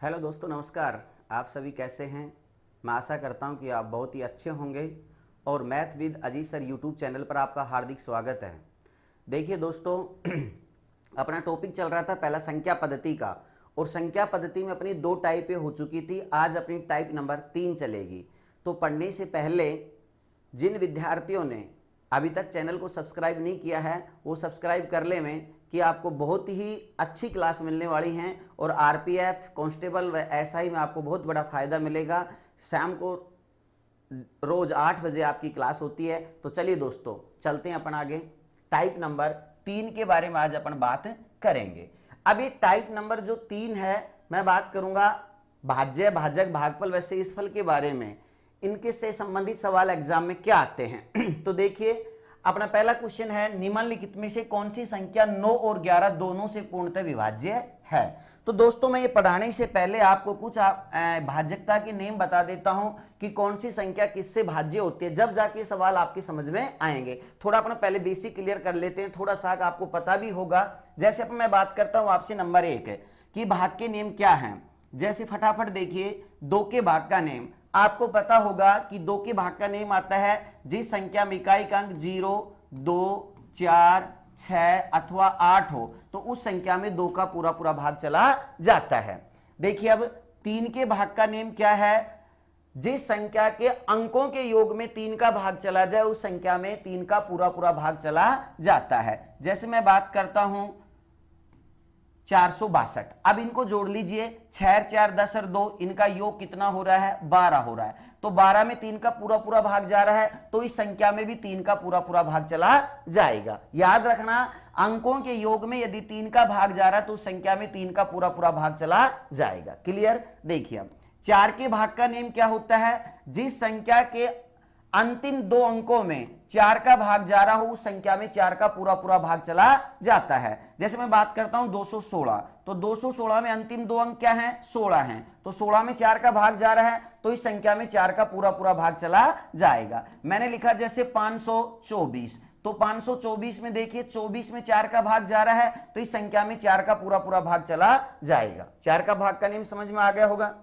Hello दोस्तों, नमस्कार। आप सभी कैसे हैं? मैं आशा करता हूं कि आप बहुत ही अच्छे होंगे और math with Ajit sir YouTube channel पर आपका हार्दिक स्वागत है। देखिए दोस्तों, अपना टॉपिक चल रहा था पहला संख्या पद्धति का, और संख्या पद्धति में अपनी 2 टाइपें हो चुकी थी। आज अपनी टाइप नंबर 3 चलेगी। तो पढ़ने से पहले जिन विद्यार्थियों ने अभी तक चैनल को सब्सक्राइब नहीं किया है वो सब्सक्राइब कर ले में कि आपको बहुत ही अच्छी क्लास मिलने वाली हैं और आरपीएफ, कांस्टेबल व एसआई में आपको बहुत बड़ा फ़ायदा मिलेगा। शाम को रोज़ 8 बजे आपकी क्लास होती है। तो चलिए दोस्तों, चलते हैं अपन आगे। टाइप नंबर 3 के बारे में आज अपन बात करेंगे। अब ये टाइप नंबर जो 3 है, मैं बात करूंगा भाज्य, भाजक, भागफल व शेषफल के बारे में। इनके से संबंधित सवाल एग्जाम में क्या आते हैं तो देखिए, अपना पहला क्वेश्चन है, निम्नलिखित में से कौन सी संख्या 9 और 11 दोनों से पूर्णतः विभाज्य है। तो दोस्तों, मैं ये पढ़ाने से पहले आपको कुछ भाज्यता के नियम बता देता हूं कि कौन सी संख्या किससे भाज्य होती है, जब जाके सवाल आपकी समझ में आएंगे। थोड़ा अपना पहले बेसिक क्लियर कर लेते हैं, थोड़ा सा आपको पता भी होगा। जैसे अपन मैं बात करता हूं आपसे नंबर 1 कि भाग के नियम क्या हैं। जैसे फटाफट देखिए, 2 के भाग का नियम आपको पता होगा कि 2 के भाग का नियम आता है जिस संख्या में इकाई का अंक 0, 2, 4, 6 अथवा 8 हो तो उस संख्या में 2 का पूरा पूरा भाग चला जाता है। देखिए, अब 3 के भाग का नियम क्या है, जिस संख्या के अंकों के योग में 3 का भाग चला जाए उस संख्या में 3 का पूरा पूरा भाग चला जाता है। जैसे मैं बात करता हूं 462। अब इनको जोड़ लीजिए, 6, 4, 10 और 2, इनका योग कितना हो रहा है, 12 हो रहा है। तो 12 में 3 का पूरा पूरा भाग जा रहा है, तो इस संख्या में भी 3 का पूरा पूरा भाग चला जाएगा। याद रखना, अंकों के योग में यदि 3 का भाग जा रहा है तो उस संख्या में 3 का पूरा पूरा भाग चला जाएगा। क्लियर? देखिए, अब 4 के भाग का नियम क्या होता है, जिस संख्या के अंतिम 2 अंकों में 4 का भाग जा रहा हो उस संख्या में 4 का पूरा पूरा भाग चला जाता है। जैसे मैं बात करता हूं 216, तो 216 में अंतिम 2 अंक क्या हैं, 16 हैं। तो 16 में 4 का भाग जा रहा है तो इस संख्या में 4 का पूरा पूरा भाग चला जाएगा। मैंने लिखा जैसे 524, तो 524 में देखिए 24 में 4 का भाग जा रहा है तो इस संख्या में 4 का पूरा पूरा भाग चला जाएगा। 4 का भाग का नियम समझ में आ गया होगा।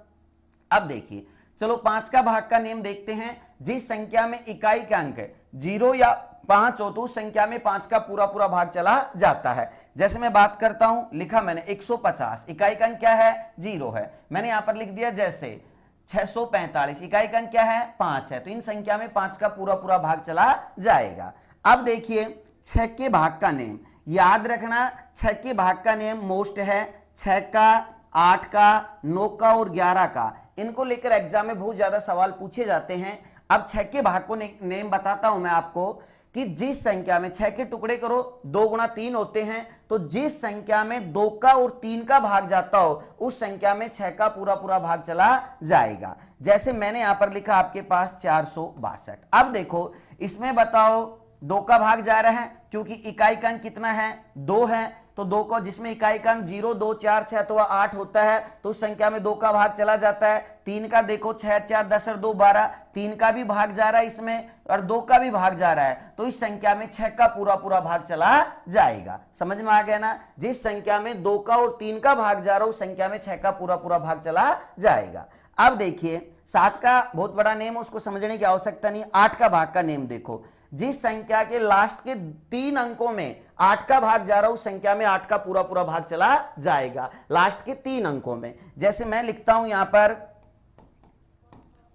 अब देखिए, चलो 5 का भाग का नियम देखते हैं। जिस संख्या में इकाई का अंक 0 या 5 हो तो उस संख्या में 5 का पूरा पूरा भाग चला जाता है। जैसे मैं बात करता हूं, लिखा मैंने 150, इकाई का अंक क्या है, 0 है। मैंने यहां पर लिख दिया जैसे 645, इकाई का अंक क्या है, 5 है। तो इन संख्या में 5 का पूरा पूरा भाग चला जाएगा। अब देखिए 6 के भाग का नियम, याद रखना 6 के भाग का नियम मोस्ट है। 6 का, 8 का, 9 का और 11 का, इनको लेकर एग्जाम में बहुत ज्यादा सवाल पूछे जाते हैं। अब 6 के भाग को नेम बताता हूं मैं आपको कि जिस संख्या में 6 के टुकड़े करो, 2 गुणा 3 होते हैं, तो जिस संख्या में 2 का और 3 का भाग जाता हो उस संख्या में 6 का पूरा पूरा भाग चला जाएगा। जैसे मैंने यहां पर लिखा आपके पास 462। अब देखो, इसमें बताओ 2 का भाग जा रहा है क्योंकि इकाई का अंक कितना है, 2 है। तो 2 को, जिसमें इकाई का अंक 0, 2, 4, 6 तो 8 होता है, तो उस संख्या में 2 का भाग चला जाता है। 3 का देखो, 6, 4, 10 और 2, 12, 3 का भी भाग जा रहा है इसमें और 2 का भी भाग जा रहा है, तो इस संख्या में 6 का पूरा पूरा भाग चला जाएगा। समझ में आ गया ना? जिस संख्या में 2 का और 3 का भाग जा रहा है उस संख्या में 6 का पूरा पूरा भाग चला जाएगा। अब देखिए 7 का बहुत बड़ा नेम, उसको समझने की आवश्यकता नहीं। 8 का भाग का नेम देखो, जिस संख्या के लास्ट के 3 अंकों में 8 का भाग जा रहा है उस संख्या में 8 का पूरा पूरा भाग चला जाएगा, लास्ट के 3 अंकों में। जैसे मैं लिखता हूं यहां पर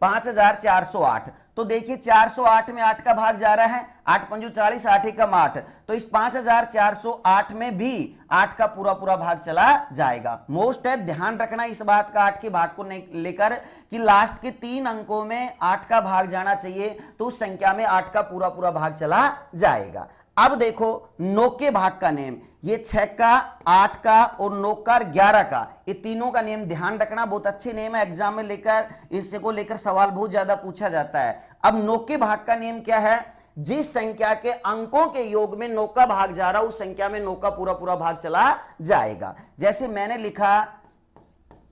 5408, तो देखिए 408 में 8 का भाग जा रहा है, 8 पंजू 40, 8 एकम 8, तो इस 5408 में भी 8 का पूरा पूरा भाग चला जाएगा। मोस्ट है, ध्यान रखना इस बात का 8 के भाग को लेकर कि लास्ट के 3 अंकों में 8 का भाग जाना चाहिए, तो उस संख्या में 8 का पूरा पूरा भाग चला जाएगा। अब देखो 9 के भाग का नियम, ये 6 का, 8 का और 9 का और 11 का, ये तीनों का नियम ध्यान रखना, बहुत अच्छे नियम है। एग्जाम में लेकर इससे को लेकर सवाल बहुत ज्यादा पूछा जाता है। अब 9 के भाग का नियम क्या है, जिस संख्या के अंकों के योग में 9 का भाग जा रहा है उस संख्या में 9 का पूरा पूरा भाग चला जाएगा। जैसे मैंने लिखा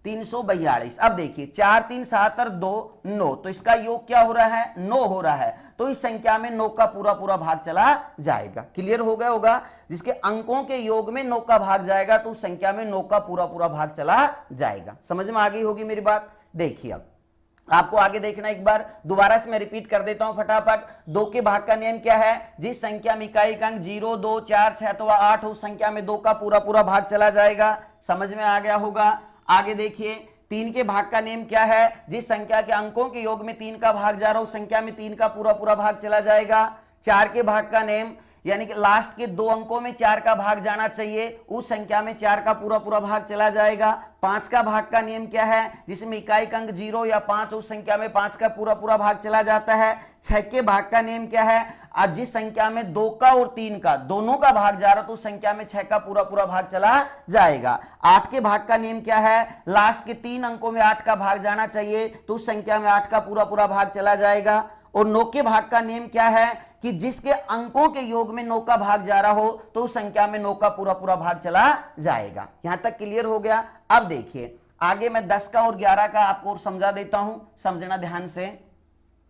342। अब देखिए 4 3 7 और 2 9, तो इसका योग क्या हो रहा है, 9 हो रहा है। तो इस संख्या में 9 का पूरा पूरा भाग चला जाएगा। क्लियर हो गया होगा, जिसके अंकों के योग में 9 का भाग जाएगा तो उस संख्या में 9 का पूरा पूरा भाग चला जाएगा। समझ में आ गई होगी मेरी बात। देखिए अब आपको आगे देखना, एक बार दोबारा से मैं रिपीट कर देता हूं फटाफट। 2 के भाग का नियम क्या है, जिस संख्या में इकाई का अंक 0 2 4 6 अथवा 8 उस संख्या में 2 का पूरा पूरा भाग चला जाएगा। समझ में आ गया होगा। आगे देखिए 3 के भाग का नियम क्या है, जिस संख्या के अंकों के योग में 3 का भाग जा रहा है उस संख्या में 3 का पूरा पूरा भाग चला जाएगा। 4 के भाग का नियम, यानी कि लास्ट के 2 अंकों में 4 का भाग जाना चाहिए, उस संख्या में 4 का पूरा पूरा भाग चला जाएगा। 5 का भाग का नियम क्या है, जिसमें इकाई का अंक 0 या 5 उस संख्या में 5 का पूरा पूरा भाग चला जाता है। 6 के भाग का नियम क्या है, आज जिस संख्या में 2 का और 3 का दोनों का भाग जा रहा तो उस संख्या में 6 का पूरा पूरा भाग चला जाएगा। 8 के भाग का नियम क्या है, लास्ट के 3 अंकों में 8 का भाग जाना चाहिए तो उस संख्या में 8 का पूरा पूरा भाग चला जाएगा। और 9 के भाग का नियम क्या है कि जिसके अंकों के योग में 9 का भाग जा रहा हो तो उस संख्या में 9 का पूरा पूरा भाग चला जाएगा। यहां तक क्लियर हो गया। अब देखिए आगे मैं 10 का और 11 का आपको और समझा देता हूं, समझना ध्यान से।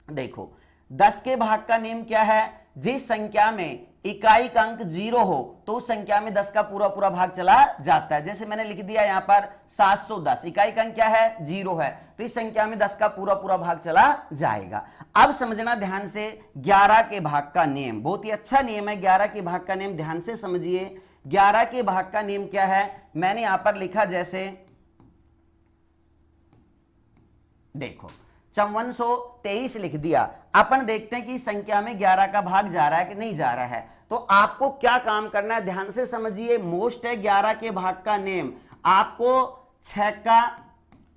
देखो 10 के भाग का नियम क्या है, जिस संख्या में इकाई का अंक 0 हो तो उस संख्या में 10 का पूरा पूरा भाग चला जाता है। जैसे मैंने लिख दिया यहां पर 710, इकाई का अंक क्या है, 0 है, तो इस संख्या में 10 का पूरा पूरा भाग चला जाएगा। अब समझना ध्यान से 11 के भाग का नियम, बहुत ही अच्छा नियम है 11 के भाग का नियम, ध्यान से समझिए। 11 के भाग का नियम क्या है, मैंने यहां पर लिखा, जैसे देखो 5423 लिख दिया। अपन देखते हैं कि इस संख्या में 11 का भाग जा रहा है कि नहीं जा रहा है। तो आपको क्या काम करना है, ध्यान से समझिए। मोस्ट है 11 के भाग का नियम, आपको 6 का,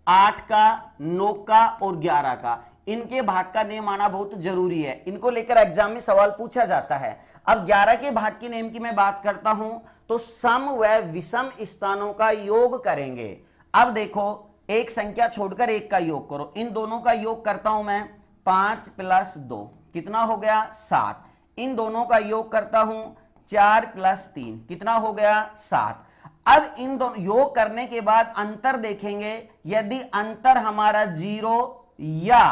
8 का, 9 का और 11 का, इनके भाग का नियम आना बहुत जरूरी है। इनको लेकर एग्जाम में सवाल पूछा जाता है। अब 11 के भाग के नियम की मैं बात करता हूं तो सम व विषम स्थानों का योग करेंगे। अब देखो एक संख्या छोड़कर एक का योग करो, इन दोनों का योग करता हूं मैं, 5 + 2 कितना हो गया, 7। इन दोनों का योग करता हूं 4 + 3 कितना हो गया, 7। अब इन दोनों योग करने के बाद अंतर देखेंगे, यदि अंतर हमारा 0 या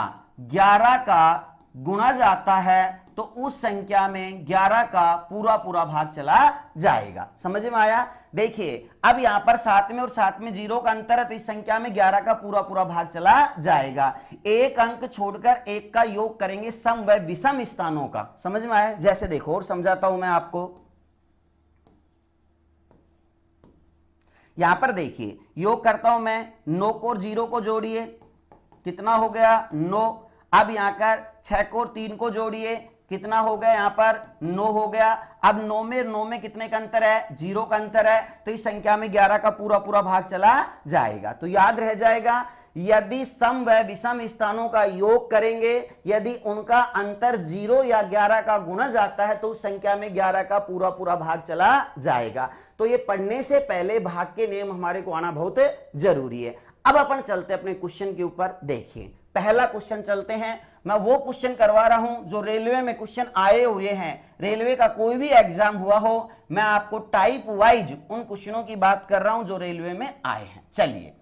11 का गुणा जाता है तो उस संख्या में 11 का पूरा पूरा भाग चला जाएगा। समझ में आया। देखिए अब यहां पर 7 में और 7 में 0 का अंतर है तो इस संख्या में 11 का पूरा पूरा भाग चला जाएगा। एक अंक छोड़कर एक का योग करेंगे सम व विषम स्थानों का। समझ में आया। जैसे देखो और समझाता हूं मैं आपको, यहां पर देखिए योग करता हूं मैं, 9 को और 0 को जोड़िए कितना हो गया, 9। अब यहां कर 6 को और 3 को जोड़िए कितना हो गया, यहां पर 9 हो गया। अब 9 में कितने का अंतर है, 0 का अंतर है, तो इस संख्या में 11 का पूरा पूरा भाग चला जाएगा। तो याद रह जाएगा, यदि सम व विषम स्थानों का योग करेंगे, यदि उनका अंतर 0 या 11 का गुणा जाता है तो उस संख्या में 11 का पूरा पूरा भाग चला जाएगा। तो ये पढ़ने से पहले भाग के नियम हमारे को आना बहुत जरूरी है। अब अपन चलते अपने क्वेश्चन के ऊपर। देखिए पहला क्वेश्चन चलते हैं। मैं वो क्वेश्चन करवा रहा हूं जो रेलवे में क्वेश्चन आए हुए हैं। रेलवे का कोई भी एग्जाम हुआ हो, मैं आपको टाइप वाइज उन क्वेश्चनों की बात कर रहा हूं जो रेलवे में आए हैं। चलिए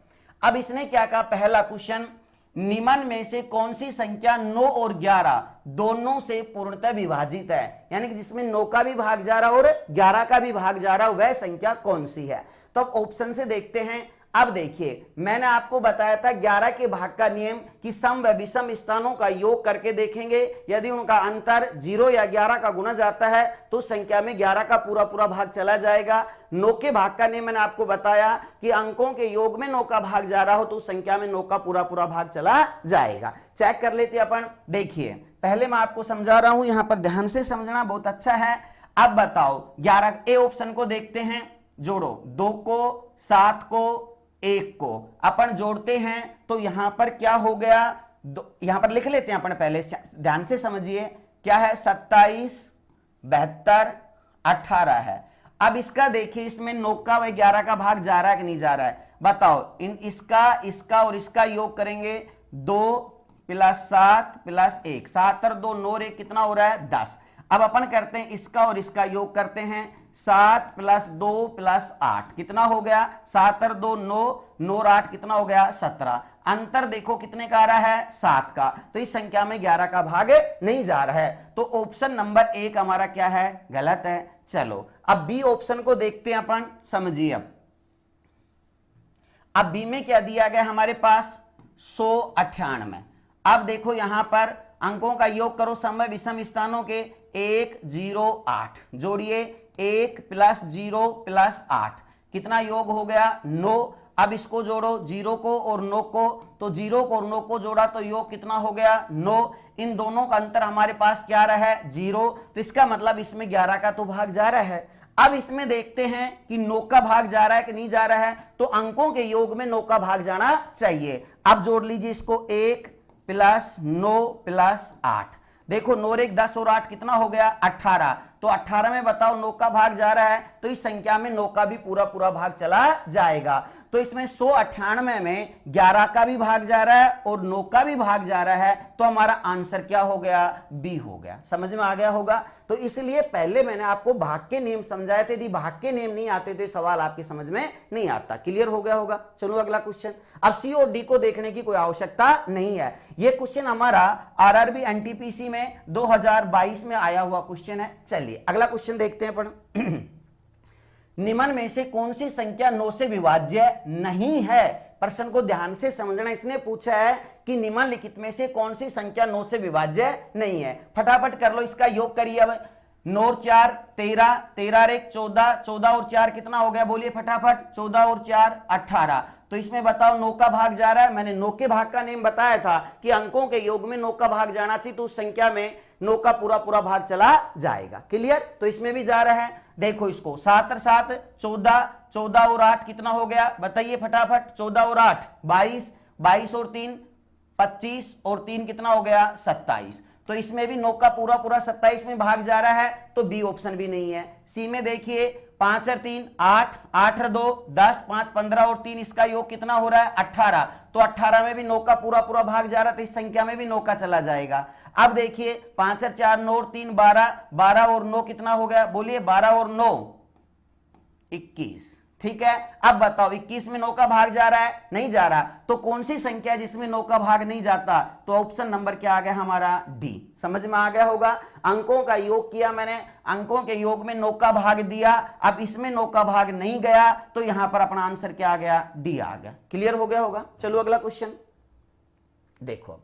अब इसने क्या कहा, पहला क्वेश्चन, निम्न में से कौन सी संख्या 9 और 11 दोनों से पूर्णतः विभाजित है, यानी कि जिसमें 9 का भी भाग जा रहा और 11 का भी भाग जा रहा, वह संख्या कौन सी है। तो अब ऑप्शन से देखते हैं। अब देखिए मैंने आपको बताया था 11 के भाग का नियम कि सम व विषम स्थानों का योग करके देखेंगे, यदि उनका अंतर 0 या 11 का गुणा जाता है तो संख्या में 11 का पूरा पूरा भाग चला जाएगा। 9 के भाग का नियम मैंने आपको बताया कि अंकों के योग में 9 का भाग जा रहा हो तो संख्या में 9 का पूरा पूरा भाग चला जाएगा। चेक कर लेते अपन। देखिए पहले मैं आपको समझा रहा हूं, यहां पर ध्यान से समझना बहुत अच्छा है। अब बताओ 11 ए ऑप्शन को देखते हैं, जोड़ो 2 को 7 को 1 को अपन जोड़ते हैं तो यहां पर क्या हो गया, यहां पर लिख लेते हैं अपन, पहले ध्यान से समझिए क्या है, 27 72 18 है। अब इसका देखिए, इसमें 9 का व 11 का भाग जा रहा है कि नहीं जा रहा है, बताओ। इसका और इसका योग करेंगे, 2 + 7 + 1, 7 और 2 9 1 कितना हो रहा है, 10। अब अपन करते हैं इसका और इसका योग करते हैं। 7 + 2 + 8 कितना हो गया? 7 और 2 9, 9 और 8 कितना हो गया? 17। अंतर देखो कितने का आ रहा है? 7 का। तो इस संख्या में 11 का भाग नहीं जा रहा है, तो ऑप्शन नंबर 1 हमारा क्या है? गलत है। चलो अब बी ऑप्शन को देखते हैं अपन, समझिए। अब बी में क्या दिया गया हमारे पास? 198। अब देखो यहां पर अंकों का योग करो समय विषम स्थानों के। 1 0 8 जोड़िए, 1 + 0 + 8 कितना योग हो गया? 9। अब इसको जोड़ो 0 को और 9 को, तो 0 को और 9 को जोड़ा तो योग कितना हो गया? 9। इन दोनों का अंतर हमारे पास क्या रहा है? 0। तो इसका मतलब इसमें 11 का तो भाग जा रहा है। अब इसमें देखते हैं कि 9 का भाग जा रहा है कि नहीं जा रहा है, तो अंकों के योग में 9 का भाग जाना चाहिए। अब जोड़ लीजिए इसको, 1 + 9 + 8। देखो 9 और 1 10 और 8 कितना हो गया? 18। तो 18 में बताओ 9 का भाग जा रहा है, तो इस संख्या में 9 का भी पूरा पूरा भाग चला जाएगा। तो इसमें 198 में 11 का भी भाग जा रहा है और 9 का भी भाग जा रहा है, तो हमारा आंसर क्या हो गया? बी हो गया। समझ में आ गया होगा। तो इसलिए पहले मैंने आपको भाग के नियम समझाए थे, यदि भाग के नियम नहीं आते तो सवाल आपकी समझ में नहीं आता। क्लियर हो गया होगा। चलो अगला क्वेश्चन। अब सी और डी को देखने की कोई आवश्यकता नहीं है, यह क्वेश्चन हमारा आरआरबी एनटीपीसी में 2022 में आया हुआ क्वेश्चन है। चलिए अगला क्वेश्चन देखते हैं अपन। निम्न में से कौन सी संख्या 9 से विभाज्य नहीं है? प्रश्न को ध्यान से समझना। इसने पूछा है कि निम्नलिखित में से कौन सी संख्या 9 से विभाज्य नहीं है। फटाफट कर लो, इसका योग करिए। अब 9 और 4 13, 13 और 1 14, 14 और 4 कितना हो गया? बोलिए फटाफट। 14 और 4 18। तो इसमें बताओ 9 का भाग जा रहा है। मैंने 9 के भाग का नियम बताया था कि अंकों के योग में 9 का भाग जाना चाहिए, तो उस संख्या में 9 का पूरा पूरा भाग चला जाएगा। क्लियर? तो इसमें भी जा रहा है। देखो इसको, 7 और 7 14, 14 और 8 कितना हो गया? बताइए फटाफट। 14 और 8 22, 22 और 3 25 और 3 कितना हो गया? 27। तो इसमें भी 9 का पूरा पूरा 27 में भाग जा रहा है, तो बी ऑप्शन भी नहीं है। सी में देखिए 5 और 3 8, 8 और 2 10, 5 15 और 3 इसका योग कितना हो रहा है? 18। तो 18 में भी 9 का पूरा पूरा भाग जा रहा है, तो इस संख्या में भी 9 का चला जाएगा। अब देखिए 5 और 4 9 और 3 12, 12 और 9 कितना हो गया? बोलिए 12 और 9 21। ठीक है। अब बताओ 21 में 9 का भाग जा रहा है? नहीं जा रहा। तो कौन सी संख्या है जिसमें 9 का भाग नहीं जाता? तो ऑप्शन नंबर क्या आ गया हमारा? डी। समझ में आ गया होगा। अंकों का योग किया मैंने, अंकों के योग में 9 का भाग दिया। अब इसमें 9 का भाग नहीं गया, तो यहां पर अपना आंसर क्या आ गया? डी आ गया। क्लियर हो गया होगा। चलो अगला क्वेश्चन देखो।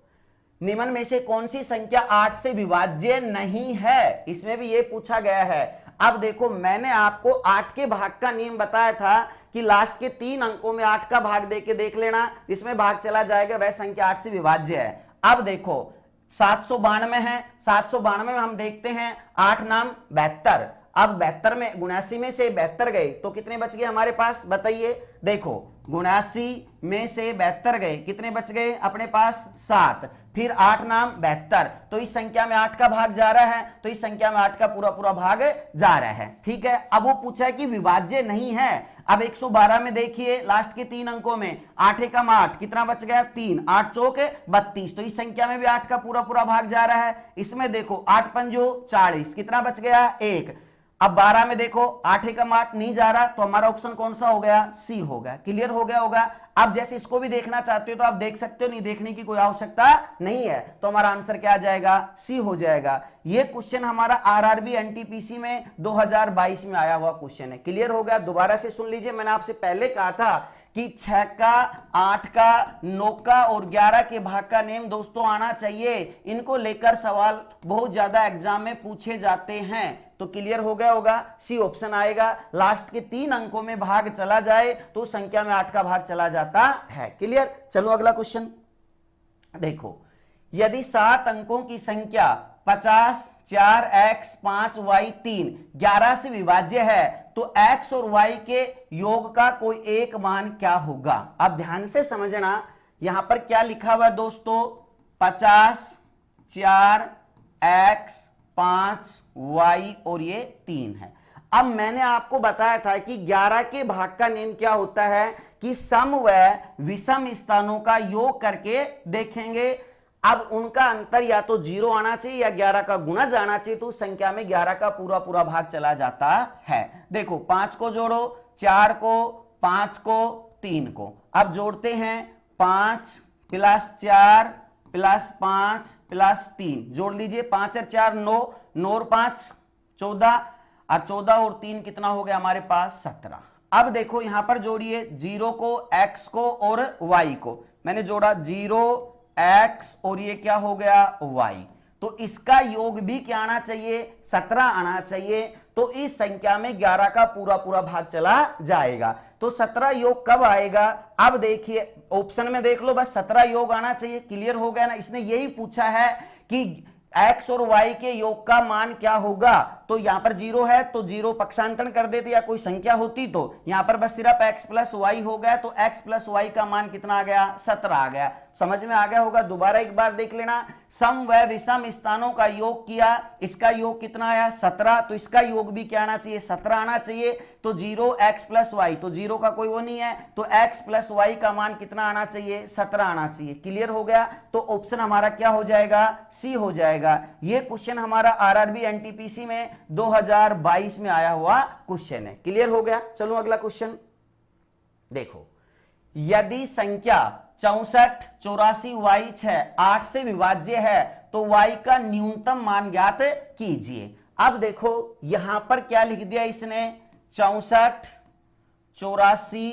निम्न में से कौन सी संख्या 8 से विभाज्य नहीं है? इसमें भी यह पूछा गया है। अब देखो मैंने आपको 8 के भाग का नियम बताया था कि लास्ट के 3 अंकों में 8 का भाग देके देख लेना, इसमें भाग चला जाएगा, वह संख्या 8 से विभाज्य है। अब देखो 792 है, 792 में हम देखते हैं 8 नाम 72। अब 72 में 79 में से 72 गए तो कितने बच गए हमारे पास? बताइए। देखो 79 में से 72 गए, कितने बच गए अपने पास? 7। फिर 8 नाम 72, तो इस संख्या में 8 का भाग जा रहा है, तो इस संख्या में 8 का पूरा पूरा भाग जा रहा है। ठीक है। अब वो पूछा है कि विभाज्य नहीं है। अब 112 में देखिए लास्ट के 3 अंकों में 8 एकम 8 कितना बच गया? 3, 8 चौक 32, तो इस संख्या में भी 8 का पूरा पूरा भाग जा रहा है। इसमें देखो 8 पंजो 40, कितना बच गया? 1। अब 12 में देखो 8 एकम 8 नहीं जा रहा, तो हमारा ऑप्शन कौन सा हो गया? सी हो गया। क्लियर हो गया होगा। अब जैसे इसको भी देखना चाहते हो तो आप देख सकते हो, नहीं देखने की कोई आवश्यकता नहीं है, तो हमारा आंसर क्या आ जाएगा? सी हो जाएगा। यह क्वेश्चन हमारा आरआरबी एनटीपीसी में 2022 में आया हुआ क्वेश्चन है। क्लियर हो गया। दोबारा से सुन लीजिए, मैंने आपसे पहले कहा था कि 6 का 8 का 9 का और 11 के भाग का नियम दोस्तों आना चाहिए। इनको लेकर सवाल बहुत ज्यादा एग्जाम में पूछे जाते हैं। तो क्लियर हो गया होगा। सी ऑप्शन आएगा। लास्ट के 3 अंकों में भाग चला जाए तो संख्या में 8 का भाग चला जाता है। क्लियर। चलो अगला क्वेश्चन देखो। यदि 7 अंकों की संख्या 50 4x 5y 3 11 से विभाज्य है, तो x और y के योग का कोई एक मान क्या होगा? अब ध्यान से समझना, यहां पर क्या लिखा हुआ है दोस्तों? 50 4x 5y और ये 3 है। अब मैंने आपको बताया था कि 11 के भाग का नियम क्या होता है कि सम व विषम स्थानों का योग करके देखेंगे। अब उनका अंतर या तो 0 आना चाहिए या 11 का गुणज आना चाहिए, तो उस संख्या में 11 का पूरा पूरा भाग चला जाता है। देखो 5 को जोड़ो, 4 को, 5 को, 3 को। अब जोड़ते हैं 5 + 4 + 5 + 3, जोड़ लीजिए 5 और 4 9, 9 और 5 14, और 14 और 3 कितना हो गया हमारे पास 17। अब देखो यहां पर जोड़िए 0 को, x को और y को। मैंने जोड़ा 0 x और ये क्या हो गया y, तो इसका योग भी क्या आना चाहिए 17 आना चाहिए। तो इस संख्या में 11 का पूरा पूरा भाग चला जाएगा। तो 17 योग कब आएगा, अब देखिए ऑप्शन में देख लो, बस 17 योग आना चाहिए। क्लियर हो गया ना, इसने यही पूछा है कि x और y के योग का मान क्या होगा। तो यहां पर 0 है तो 0 पक्षांतरण कर देते, या कोई संख्या होती तो यहां पर बस सिर्फ x + y हो गया, तो x + y का मान कितना आ गया 17 आ गया। समझ में आ गया होगा। दोबारा एक बार देख लेना, सम व विषम स्थानों का योग किया, इसका योग कितना आया 17, तो इसका योग भी क्या आना चाहिए 17 आना चाहिए। तो 0x + y, तो 0 का कोई वो नहीं है, तो x + y का मान कितना आना चाहिए 17 आना चाहिए। क्लियर हो गया। तो ऑप्शन हमारा क्या हो जाएगा सी हो जाएगा। ये क्वेश्चन हमारा आरआरबी एनटीपीसी में 2022 में आया हुआ क्वेश्चन है। क्लियर हो गया। चलो अगला क्वेश्चन देखो, यदि संख्या 64 84 y 6 8 से विभाज्य है तो y का न्यूनतम मान ज्ञात कीजिए। अब देखो यहां पर क्या लिख दिया इसने 64 84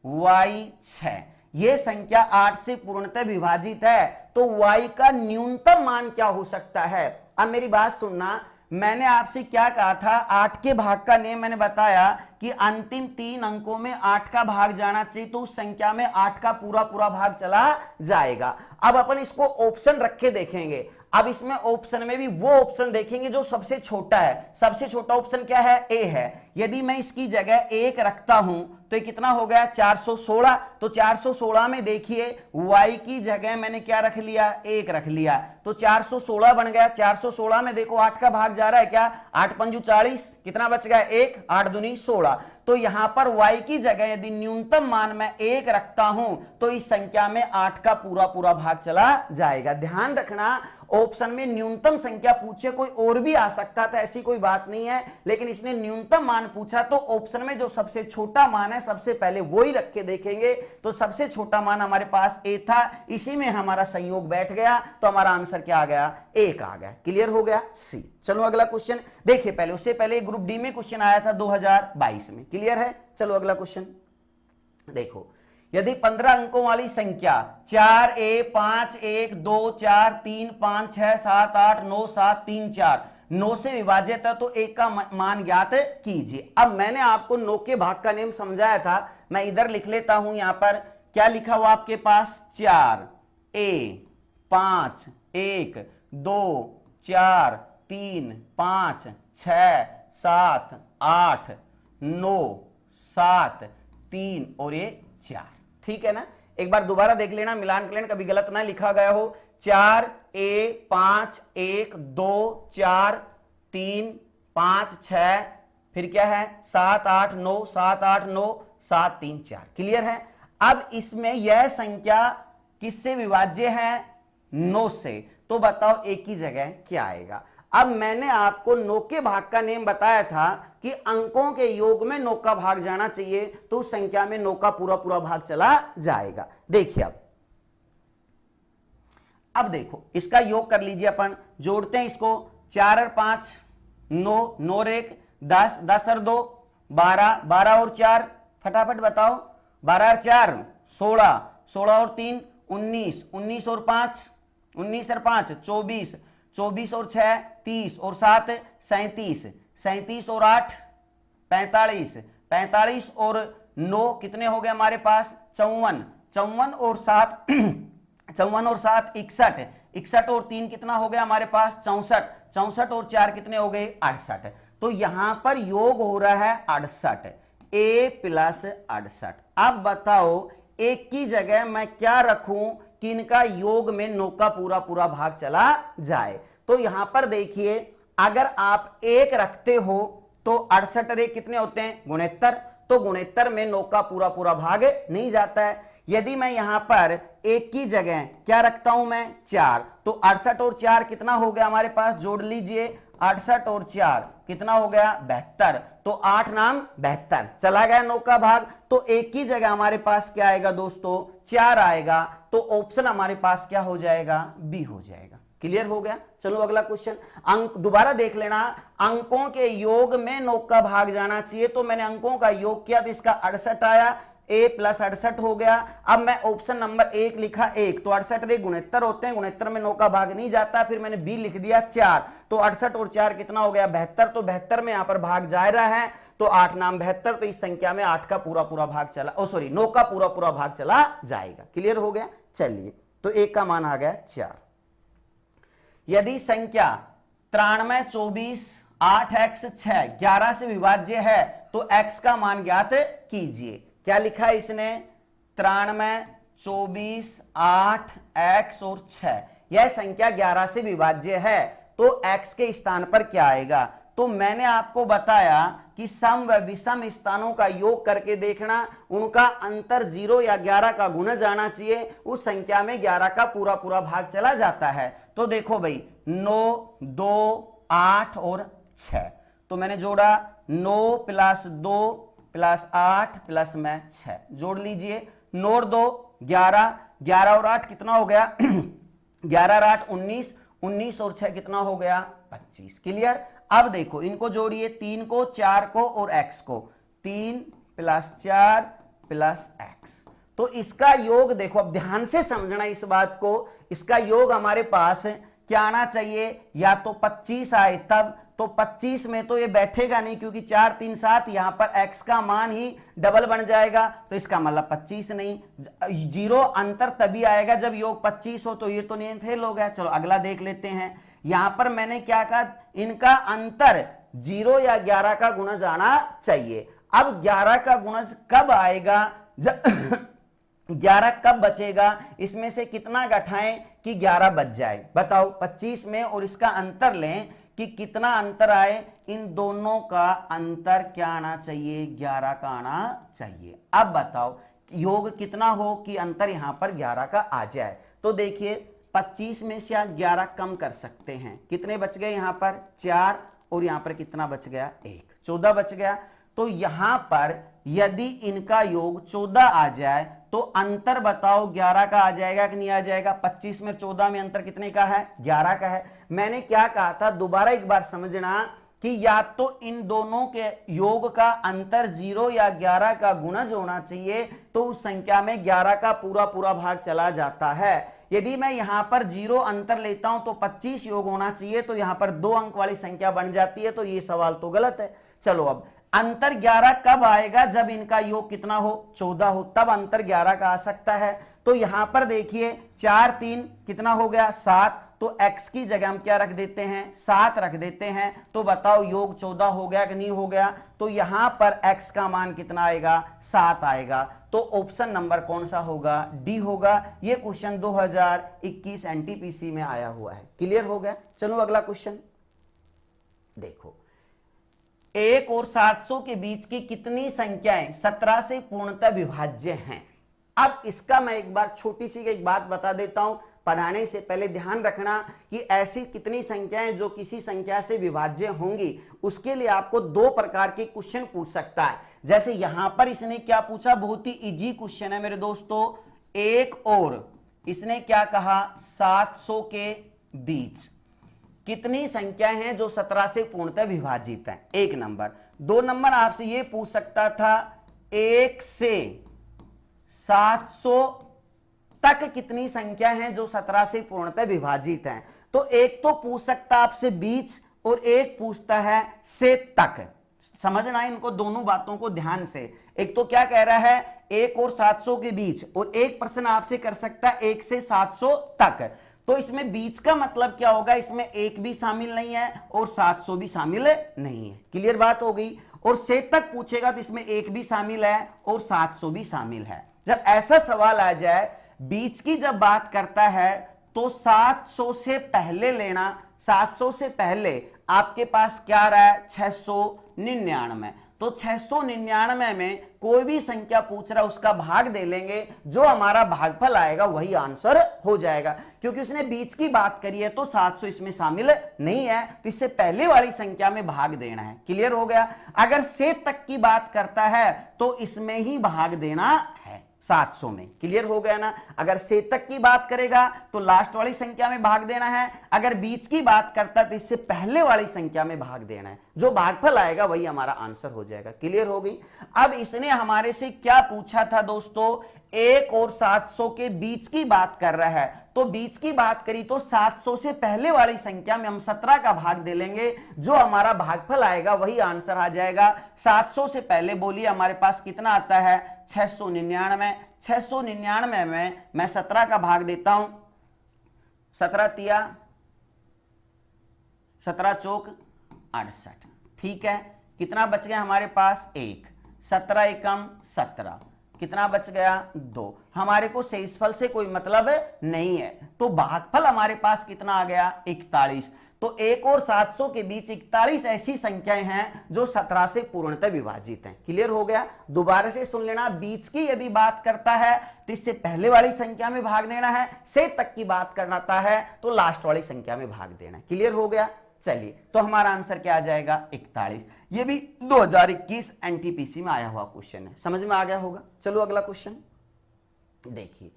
y 6, यह संख्या 8 से पूर्णतः विभाजित है, तो y का न्यूनतम मान क्या हो सकता है। अब मेरी बात सुनना, मैंने आपसे क्या कहा था 8 के भाग का नियम मैंने बताया कि अंतिम 3 अंकों में 8 का भाग जाना चाहिए, तो उस संख्या में 8 का पूरा पूरा भाग चला जाएगा। अब अपन इसको ऑप्शन रख के देखेंगे। अब इसमें ऑप्शन में भी वो ऑप्शन देखेंगे जो सबसे छोटा है। सबसे छोटा ऑप्शन क्या है ए है। यदि मैं इसकी जगह 1 रखता हूं तो ये कितना हो गया 416, तो 416 में देखिए y की जगह मैंने क्या रख लिया 1 रख लिया, तो 416 बन गया। 416 में देखो 8 का भाग जा रहा है क्या, 8 पंजू 40, कितना बच गया 1, 8 दूनी 16। तो यहां पर y की जगह यदि न्यूनतम मान मैं 1 रखता हूं तो इस संख्या में 8 का पूरा पूरा भाग चला जाएगा। ध्यान रखना ऑप्शन में न्यूनतम संख्या पूछे, कोई और भी आ सकता था, ऐसी कोई बात नहीं है, लेकिन इसने न्यूनतम मान पूछा तो ऑप्शन में जो सबसे छोटा मान है सबसे पहले वो ही रख के देखेंगे। तो सबसे छोटा मान हमारे पास ए था, इसी में हमारा संयोग बैठ गया, तो हमारा आंसर क्या आ गया 1 आ गया। क्लियर हो गया सी। चलो अगला क्वेश्चन देखिए। पहले उससे पहले ग्रुप डी में क्वेश्चन आया था 2022 में। क्लियर है। चलो अगला क्वेश्चन देखो, यदि 15 अंकों वाली संख्या 4 1 5 1 2 4 3 5 6 7 8 9 7 3 4 9 से विभाजित है तो 1 का मान ज्ञात कीजिए। अब मैंने आपको 9 के भाग का नियम समझाया था, मैं इधर लिख लेता हूं। यहां पर क्या लिखा हुआ आपके पास 4 a 5 1 2 4 3 5 6 7 8 9 7 3 और ये 4। ठीक है ना। एक बार दोबारा देख लेना, मिलान कर लेना कभी गलत ना लिखा गया हो। 4 a 5 1 2 4 3 5 6, फिर क्या है 7 8 9 7 8 9 7 3 4। क्लियर है। अब इसमें यह संख्या किससे विभाज्य है 9 से, तो बताओ एक की जगह क्या आएगा। अब मैंने आपको 9 के भाग का नियम बताया था कि अंकों के योग में 9 का भाग जाना चाहिए, तो उस संख्या में 9 का पूरा पूरा भाग चला जाएगा। देखिए अब देखो इसका योग कर लीजिए, अपन जोड़ते हैं इसको। 4 और 5 9, 9 और 1 10, 10 और 2 12, 12 और 4 फटाफट बताओ 12 और 4 16, 16 और 3 19, 19 और 5 19 और 5 24, 24 और 6 30 और 7 37, 37 और 8 45, 45 और 9 कितने हो गए हमारे पास 54, 54 और 7 54 और 7 61, 61 और 3 कितना हो गया हमारे पास 64, 64 और 4 कितने हो गए 68। तो यहां पर योग हो रहा है 68, a + 68। अब बताओ एक की जगह मैं क्या रखूं कि इनका योग में 9 का पूरा पूरा भाग चला जाए। तो यहां पर देखिए अगर आप 1 रखते हो तो 68 कितने होते हैं 69, तो 69 में 9 का पूरा पूरा भाग नहीं जाता है। यदि मैं यहां पर एक की जगह क्या रखता हूं मैं 4, तो 68 और 4 कितना हो गया हमारे पास, जोड़ लीजिए 68 और 4 कितना हो गया 72, तो 8 नाम 72 चला गया 9 का भाग। तो एक की जगह हमारे पास क्या आएगा दोस्तों 4 आएगा, तो ऑप्शन हमारे पास क्या हो जाएगा बी हो जाएगा। क्लियर हो गया। चलो अगला क्वेश्चन, अंक दोबारा देख लेना, अंकों के योग में 9 का भाग जाना चाहिए, तो मैंने अंकों का योग किया तो इसका 68 आया, a प्लस 68 हो गया। अब मैं ऑप्शन नंबर 1 लिखा 1, तो 68 एक गुणित्तर होते हैं, गुणित्तर में 9 का भाग नहीं जाता, फिर मैंने b लिख दिया 4, तो 68 और 4 कितना हो गया 72, तो 72 में यहां पर भाग जा रहा है, तो 8 नाम 72, तो इस संख्या में 8 का पूरा पूरा भाग चला, 9 का पूरा पूरा भाग चला जाएगा। क्लियर हो गया। चलिए तो 1 का मान आ गया 4। यदि संख्या 93, 24, 8x, 6, 11 से विभाज्य है तो x का मान ज्ञात कीजिए। क्या लिखा है इसने, 93, 24, 8x और 6, यह संख्या 11 से विभाज्य है, तो x के स्थान पर क्या आएगा। तो मैंने आपको बताया कि सम व विषम स्थानों का योग करके देखना, उनका अंतर 0 या 11 का गुना जाना चाहिए, उस संख्या में 11 का पूरा पूरा भाग चला जाता है। तो देखो भाई 9, 2, 8 और 6, तो मैंने जोड़ा 9 प्लस 2 प्लस 8 प्लस में 6, जोड़ लीजिए 9 और 2 11, 11 और 8 कितना हो गया 11 और 8 19, 19 और 6 कितना हो गया 25। क्लियर। अब देखो इनको जोड़िए, 3 को 4 को और x को, 3 प्लस 4 प्लस x, तो इसका योग देखो, अब ध्यान से समझना इस बात को, इसका योग हमारे पास क्या आना चाहिए, या तो 25 आए तब, तो 25 में तो ये बैठेगा नहीं क्योंकि 4 3 7, यहां पर x का मान ही डबल बन जाएगा, तो इसका मतलब 25 नहीं, 0 अंतर तभी आएगा जब योग 25 हो, तो ये तो नियम फेल हो गया। चलो अगला देख लेते हैं। यहां पर मैंने क्या कहा, इनका अंतर 0 या 11 का गुणा जाना चाहिए। अब 11 का गुणा कब आएगा, जब 11 कब बचेगा, इसमें से कितना घटाएं कि 11 बच जाए, बताओ 25 में, और इसका अंतर लें कि कितना अंतर आए, इन दोनों का अंतर क्या आना चाहिए 11 का आना चाहिए। अब बताओ योग कितना हो कि अंतर यहां पर 11 का आ जाए, तो देखिए 25 में से 11 कम कर सकते हैं, कितने बच गए यहां पर 4, और यहां पर कितना बच गया 1, 14 बच गया। तो यहां पर यदि इनका योग 14 आ जाए तो अंतर बताओ 11 का आ जाएगा कि नहीं आ जाएगा। 25 में 14 में अंतर कितने का है 11 का है। मैंने क्या कहा था, दोबारा एक बार समझना कि या तो इन दोनों के योग का अंतर 0 या 11 का गुणज होना चाहिए, तो उस संख्या में 11 का पूरा पूरा भाग चला जाता है। यदि मैं यहां पर 0 अंतर लेता हूं तो 25 योग होना चाहिए, तो यहां पर 2 अंक वाली संख्या बन जाती है, तो ये सवाल तो गलत है। चलो अब अंतर 11 कब आएगा, जब इनका योग कितना हो 14 हो, तब अंतर 11 का आ सकता है। तो यहां पर देखिए 4 3 कितना हो गया 7, तो x की जगह हम क्या रख देते हैं 7 रख देते हैं, तो बताओ योग 14 हो गया कि नहीं हो गया। तो यहां पर x का मान कितना आएगा 7 आएगा, तो ऑप्शन नंबर कौन सा होगा डी होगा। यह क्वेश्चन 2021 एनटीपीसी में आया हुआ है। क्लियर हो गया। चलो अगला क्वेश्चन देखो, 1 और 700 के बीच की कितनी संख्याएं 17 से पूर्णतः विभाज्य हैं। अब इसका मैं एक बार छोटी सी एक बात बता देता हूं, पढ़ाने से पहले ध्यान रखना कि ऐसी कितनी संख्याएं जो किसी संख्या से विभाज्य होंगी, उसके लिए आपको 2 प्रकार के क्वेश्चन पूछ सकता है। जैसे यहां पर इसने क्या पूछा, बहुत ही इजी क्वेश्चन है मेरे दोस्तों, 1 और इसने क्या कहा 700 के बीच कितनी संख्याएं हैं जो 17 से पूर्णतः विभाजित हैं, 1 नंबर। 2 नंबर आपसे यह पूछ सकता था 1 से 700 तक कितनी संख्या हैं जो 17 से पूर्णतः विभाजित हैं। तो एक तो पूछ सकता आपसे बीच, और एक पूछता है से तक। समझना इनको दोनों बातों को ध्यान से। एक तो क्या कह रहा है 1 और 700 के बीच, और एक प्रश्न आपसे कर सकता है 1 से 700 तक। तो इसमें बीच का मतलब क्या होगा, इसमें 1 भी शामिल नहीं है और 700 भी शामिल नहीं है। क्लियर बात हो गई। और से तक पूछेगा तो इसमें 1 भी शामिल है और 700 भी शामिल है। जब ऐसा सवाल आ जाए, बीच की जब बात करता है तो 700 से पहले लेना, 700 से पहले आपके पास क्या रहा है 699, तो 699 में कोई भी संख्या पूछ रहा उसका भाग दे लेंगे, जो हमारा भागफल आएगा वही आंसर हो जाएगा। क्योंकि उसने बीच की बात करी है तो 700 इसमें शामिल नहीं है, तो इससे पहले वाली संख्या में भाग देना है। क्लियर हो गया। अगर से तक की बात करता है तो इसमें ही भाग देना है 700 में। क्लियर हो गया ना। अगर से तक की बात करेगा तो लास्ट वाली संख्या में भाग देना है, अगर बीच की बात करता तो इससे पहले वाली संख्या में भाग देना है, जो भागफल आएगा वही हमारा आंसर हो जाएगा। क्लियर हो गई। अब इसने हमारे से क्या पूछा था दोस्तों, 1 और 700 के बीच की बात कर रहा है, तो बीच की बात करी तो 700 से पहले वाली संख्या में हम 17 का भाग दे लेंगे, जो हमारा भागफल आएगा वही आंसर आ जाएगा। 700 से पहले बोलिए हमारे पास कितना आता है, 699। 699 में मैं 17 का भाग देता हूं, 17 तिया 17 चौक 68। ठीक है, कितना बच गया हमारे पास, 1। 17 एकम 17, कितना बच गया, 2। हमारे को शेषफल से कोई मतलब नहीं है, तो भागफल हमारे पास कितना आ गया, 41। तो 1 और 700 के बीच 41 ऐसी संख्याएं हैं जो 17 से पूर्णतः विभाजित हैं। क्लियर हो गया। दोबारा से सुन लेना, बीच की यदि बात करता है तो इससे पहले वाली संख्या में भाग देना है, से तक की बात करना है तो लास्ट वाली संख्या में भाग देना है। क्लियर हो गया। चलिए, तो हमारा आंसर क्या आ जाएगा, 41। ये भी 2021 एनटीपीसी में आया हुआ क्वेश्चन है, समझ में आ गया होगा। चलो अगला क्वेश्चन देखिए,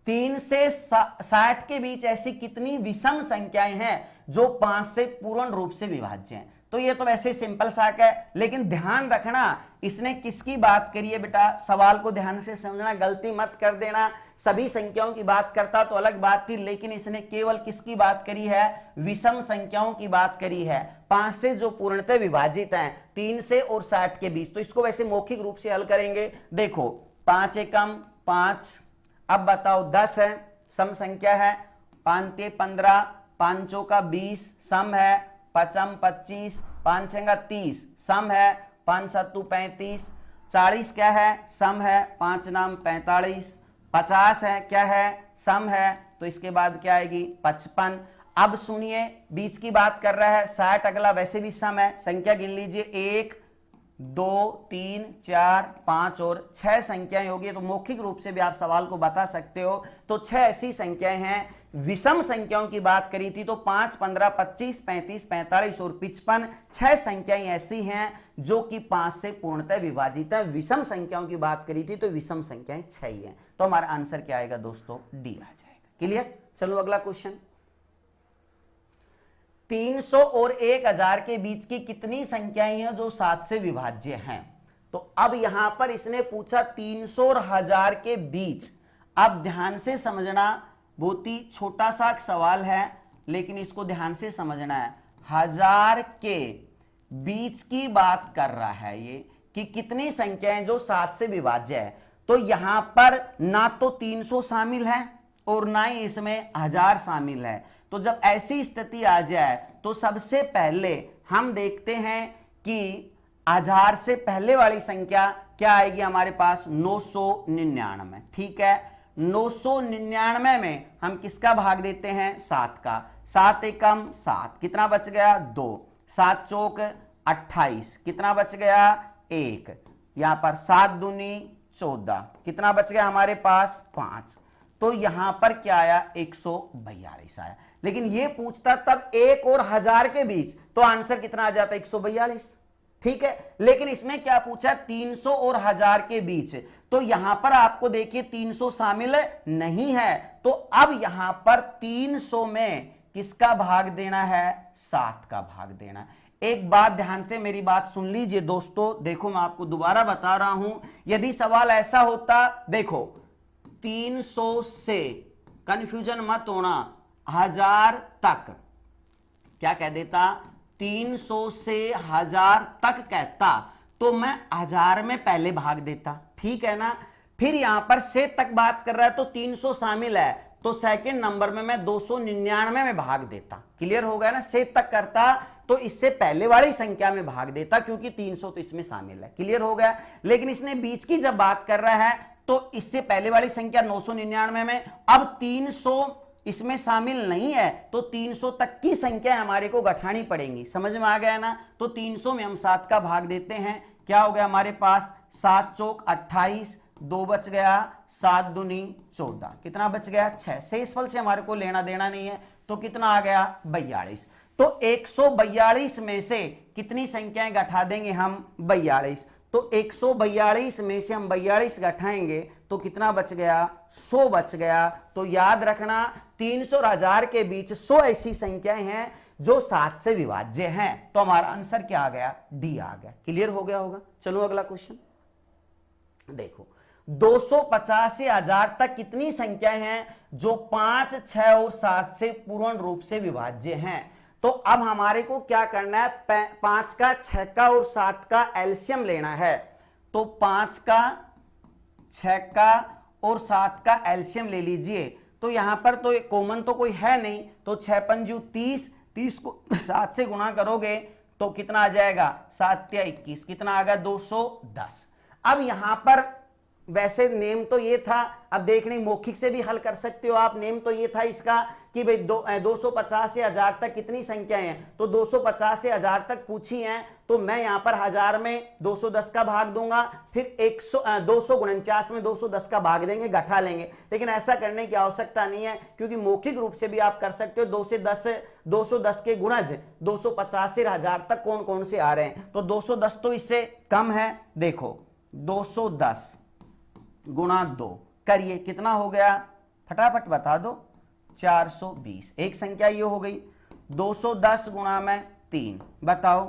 3 से 60 के बीच ऐसी कितनी विषम संख्याएं हैं जो 5 से पूर्ण रूप से विभाज्य हैं। तो ये तो वैसे सिंपल साक है, लेकिन ध्यान रखना इसने किसकी बात करी है बेटा, सवाल को ध्यान से समझना, गलती मत कर देना। सभी संख्याओं की बात करता तो अलग बात थी, लेकिन इसने केवल किसकी बात करी है, विषम संख्याओं की बात करी है, 5 से जो पूर्णतः विभाजित हैं, 3 से और 60 के बीच। तो इसको वैसे मौखिक रूप से हल करेंगे। देखो 5 एकम 5, अब बताओ 10 है, सम संख्या है, 5 ते 15, 5 चौका 20 सम है, 5 25, 5 छंगा 30 सम है, 5 सत्तू 35, 40 क्या है, सम है, 5 नाम 45, 50 है क्या है, सम है, तो इसके बाद क्या आएगी 55। अब सुनिए, बीच की बात कर रहा है, 60 अगला वैसे भी सम है, संख्या गिन लीजिए, 1 2 3 4 5 और 6 संख्याएं होगी। तो मौखिक रूप से भी आप सवाल को बता सकते हो। तो 6 ऐसी संख्याएं हैं, विषम संख्याओं की बात करी थी तो 5 15 25 35 45 और 55, 6 संख्याएं ऐसी हैं जो कि 5 से पूर्णतः विभाजित है। विषम संख्याओं की बात करी थी तो विषम संख्याएं 6 ही हैं। तो हमारा आंसर क्या आएगा दोस्तों, डी आ जाएगा। क्लियर। चलो अगला क्वेश्चन, 300 और 1000 के बीच की कितनी संख्याएं हैं जो 7 से विभाज्य हैं। तो अब यहां पर इसने पूछा 300 और 1000 के बीच। अब ध्यान से समझना, बहुत ही छोटा सा सवाल है लेकिन इसको ध्यान से समझना है। 1000 के बीच की बात कर रहा है ये कि कितनी संख्याएं जो 7 से विभाज्य है। तो यहां पर ना तो 300 शामिल है और ना ही इसमें 1000 शामिल है। तो जब ऐसी स्थिति आ जाए तो सबसे पहले हम देखते हैं कि 1000 से पहले वाली संख्या क्या आएगी हमारे पास, 999। ठीक है, 999 में हम किसका भाग देते हैं, 7 का। 7 एकम 7, कितना बच गया, 2। 7 चौक 28, कितना बच गया, 1। यहां पर 7 दूनी 14, कितना बच गया हमारे पास, 5। तो यहां पर क्या आया, 142 आया। लेकिन ये पूछता तब 1 और 1000 के बीच, तो आंसर कितना आ जाता, 142। ठीक है, लेकिन इसने क्या पूछा, 300 और 1000 के बीच। तो यहां पर आपको देखिए 300 शामिल नहीं है। तो अब यहां पर 300 में किसका भाग देना है, 7 का भाग देना है। एक बात ध्यान से मेरी बात सुन लीजिए दोस्तों, देखो मैं आपको दोबारा बता रहा हूं। यदि सवाल ऐसा होता, देखो 300 से, कंफ्यूजन मत होना, 1000 तक, क्या कह देता, 300 से 1000 तक कहता तो मैं 1000 में पहले भाग देता। ठीक है ना। फिर यहां पर से तक बात कर रहा है तो 300 शामिल है, तो सेकंड नंबर में मैं 299 में भाग देता। क्लियर हो गया ना। से तक करता तो इससे पहले वाली संख्या में भाग देता, क्योंकि 300 तो इसमें शामिल है। क्लियर हो गया। लेकिन इसने बीच की जब बात कर रहा है तो इससे पहले वाली संख्या 999 में, अब 300 इसमें शामिल नहीं है, तो 300 तक की संख्या हमारे को गठानी पड़ेंगी। समझ में आ गया ना। तो 300 में हम 7 का भाग देते हैं, क्या हो गया हमारे पास, 7 चौक 28, 2 बच गया, 7 दूनी 14, कितना बच गया 6। शेषफल से हमारे को लेना देना नहीं है, तो कितना आ गया 42। तो 142 में से कितनी संख्याएं घटा देंगे हम, 42। तो 142 में से हम 42 घटाएंगे तो कितना बच गया, 100 बच गया। तो याद रखना 300 और 1000 के बीच 100 ऐसी संख्याएं हैं जो 7 से विभाज्य हैं। तो हमारा आंसर क्या आ गया, डी आ गया। क्लियर हो गया होगा। चलो अगला क्वेश्चन देखो, 250 से 1000 तक कितनी संख्याएं हैं जो 5, 6 और 7 से पूर्ण रूप से विभाज्य हैं। तो अब हमारे को क्या करना है, 5 का, 6 का और 7 का एलसीएम लेना है। तो 5 का, 6 का और 7 का एलसीएम ले लीजिए। तो यहां पर तो कॉमन तो कोई है नहीं, तो 6 पंजू 30, 30 को 7 से गुणा करोगे तो कितना आ जाएगा, 7 या 21, कितना आ गया 210। अब यहां पर वैसे नेम तो ये था, अब देखने मौखिक से भी हल कर सकते हो आप। नेम तो ये था इसका कि भाई 250 से 1000 तक कितनी संख्याएं हैं, तो 250 से 1000 तक पूछी हैं, तो मैं यहां पर 1000 में 210 का भाग दूंगा, फिर 249 में 210 का भाग देंगे, घटा लेंगे। लेकिन ऐसा करने की आवश्यकता नहीं है, क्योंकि मौखिक रूप से भी आप कर सकते हो। 2 से 210 के गुणज 250 से 1000 तक कौन कौन से आ रहे हैं, तो 210 तो इससे कम है। देखो 210 गुणा 2 करिए, कितना हो गया, फटाफट बता दो, 420। एक संख्या ये हो गई। 210 गुणा में 3, बताओ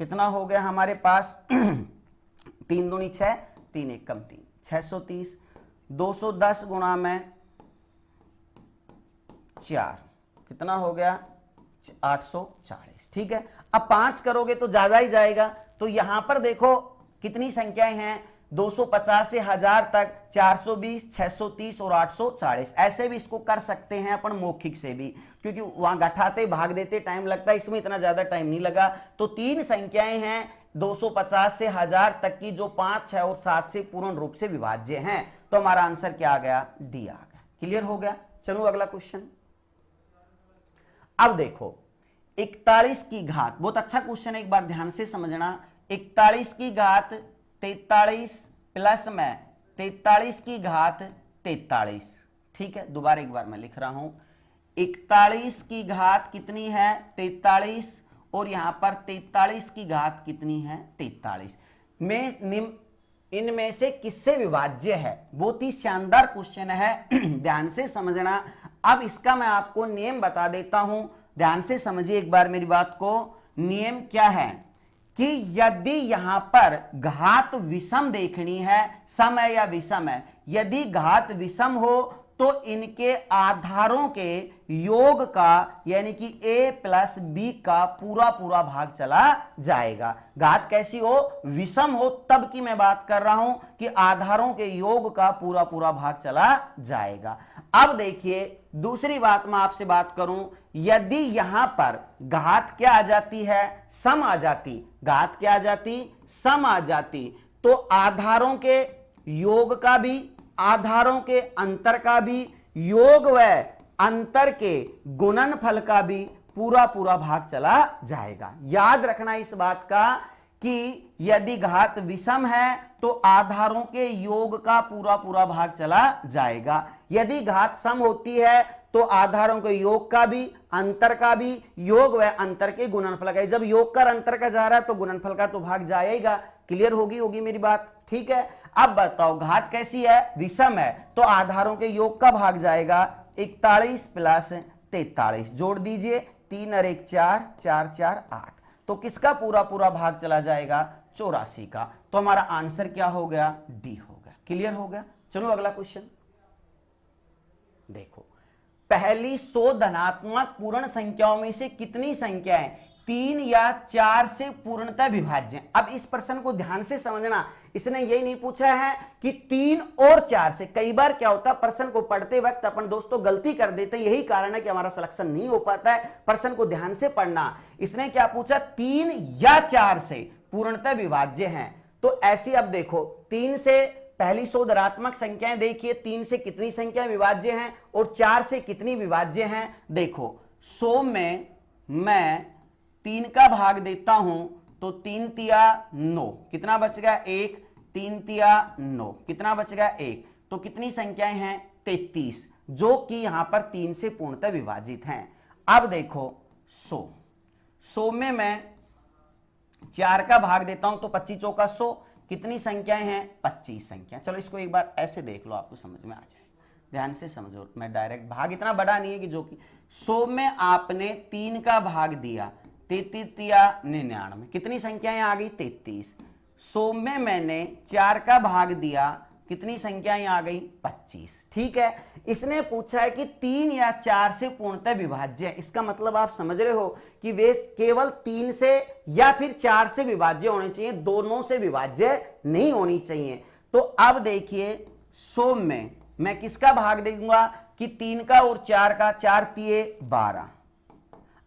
कितना हो गया हमारे पास 3 दूनी 6, 3 एक कम 3, 630। 210 गुणा में 4, कितना हो गया 840। ठीक है, अब 5 करोगे तो ज्यादा ही जाएगा। तो यहां पर देखो कितनी संख्याएं हैं, 250 से 1000 तक 420, 630 और 840। ऐसे भी इसको कर सकते हैं अपन मौखिक से भी, क्योंकि वहां घटाते भाग देते टाइम लगता है, इसमें इतना ज्यादा टाइम नहीं लगा। तो 3 संख्याएं हैं 250 से 1000 तक की जो 5, 6 और 7 से पूर्ण रूप से विभाज्य हैं। तो हमारा आंसर क्या आ गया, डी आ गया। क्लियर हो गया। चलो अगला क्वेश्चन। अब देखो 41 की घात, बहुत अच्छा क्वेश्चन है, एक बार ध्यान से समझना। 41 की घात 43 प्लस में 43 की घात 43। ठीक है, दोबारा एक बार मैं लिख रहा हूं, 41 की घात कितनी है 43, और यहां पर 43 की घात कितनी है 43। में इनमें से किससे विभाज्य है। बहुत ही शानदार क्वेश्चन है, ध्यान से समझना। अब इसका मैं आपको नियम बता देता हूं, ध्यान से समझिए एक बार मेरी बात को। नियम क्या है कि यदि यहां पर घात विषम देखनी है, सम है या विषम है, यदि घात विषम हो तो इनके आधारों के योग का, यानी कि a प्लस बी का पूरा पूरा भाग चला जाएगा। घात कैसी हो, विषम हो, तब की मैं बात कर रहा हूं कि आधारों के योग का पूरा पूरा भाग चला जाएगा। अब देखिए दूसरी बात मैं आपसे बात करूं, यदि यहां पर घात क्या आ जाती है, सम आ जाती, घात क्या आ जाती, सम आ जाती, तो आधारों के योग का भी, आधारों के अंतर का भी, योग व अंतर के गुणनफल का भी पूरा पूरा भाग चला जाएगा। याद रखना इस बात का कि यदि घात विषम है तो आधारों के योग का पूरा पूरा भाग चला जाएगा। यदि घात सम होती है तो आधारों के योग का भी, अंतर का भी, योग व अंतर के गुणनफल का। जब योग का अंतर का जा रहा है तो गुणनफल का तो भाग जाएगा। क्लियर होगी मेरी बात। ठीक है, अब बताओ घात कैसी है, विषम है, तो आधारों के योग का भाग जाएगा 41 प्लस 43, जोड़ दीजिए 3 और 1 4, 4 4 8, तो किसका पूरा पूरा भाग चला जाएगा 84 का। तो हमारा आंसर क्या हो गया, डी हो गया। क्लियर हो गया। चलो अगला क्वेश्चन देखो, पहली 100 धनात्मक पूर्ण संख्याओं में से कितनी संख्याएं 3 या 4 से पूर्णतः विभाज्य हैं। अब इस प्रश्न को ध्यान से समझना, इसने यही नहीं पूछा है कि 3 और 4 से। कई बार क्या होता है, प्रश्न को पढ़ते वक्त अपन दोस्तों गलती कर देते हैं, यही कारण है कि हमारा सिलेक्शन नहीं हो पाता है। प्रश्न को ध्यान से पढ़ना। इसने क्या पूछा, 3 या 4 से पूर्णतः विभाज्य हैं। तो ऐसी अब देखो 3 से पहली 100 धनात्मक संख्याएं देखिए, 3 से कितनी संख्याएं विभाज्य हैं और 4 से कितनी विभाज्य हैं। देखो 100 में मैं 3 का भाग देता हूं तो 3 तिया 9, कितना बच गया 1, 3 तिया 9, कितना बच गया 1, तो कितनी संख्याएं हैं 33, जो कि यहां पर 3 से पूर्णतः विभाजित हैं। अब देखो 100 में मैं 4 का भाग देता हूं तो 25 चौका 100, कितनी संख्याएं हैं 25 संख्या। चलो इसको एक बार ऐसे देख लो, आपको समझ में आ जाएगा, ध्यान से समझो। मैं डायरेक्ट भाग इतना बड़ा नहीं है कि जो कि 100 में आपने 3 का भाग दिया, 33 तिया 99, कितनी संख्याएं आ गई 33। 100 में मैंने 4 का भाग दिया, कितनी संख्याएं आ गई 25। ठीक है, इसने पूछा है कि 3 या 4 से पूर्णतः विभाज्य है। इसका मतलब आप समझ रहे हो कि वे केवल 3 से या फिर 4 से विभाज्य होने चाहिए, दोनों से विभाज्य नहीं होनी चाहिए। तो अब देखिए 100 में मैं किसका भाग दूंगा कि 3 का और 4 का, 4 तिये 12।